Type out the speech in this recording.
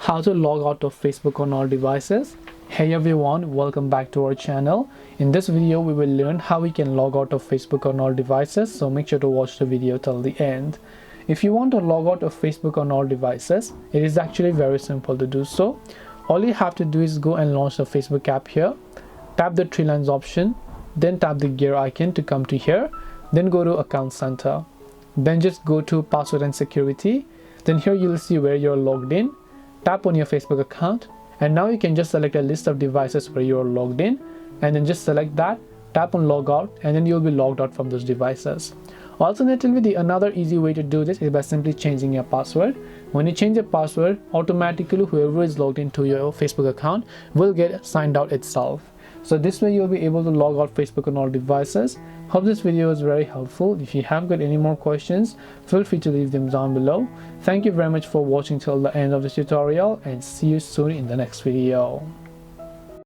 how to log out of Facebook on all devices. Hey everyone, welcome back to our channel. In this video we will learn how we can log out of Facebook on all devices, so make sure to watch the video till the end. If you want to log out of Facebook on all devices, it is actually very simple to do so. All you have to do is go and launch the Facebook app here, tap the three lines option, then tap the gear icon to come to here, then go to Account Center, then just go to Password and Security. Then here you'll see where you're logged in. Tap on your Facebook account, and now you can just select a list of devices where you're logged in, and then just select that, tap on Logout, and then you'll be logged out from those devices. Alternatively, another easy way to do this is by simply changing your password. When you change your password, automatically whoever is logged into your Facebook account will get signed out itself. So this way you'll be able to log out Facebook on all devices. Hope this video was very helpful. If you have got any more questions, feel free to leave them down below. Thank you very much for watching till the end of this tutorial, and see you soon in the next video.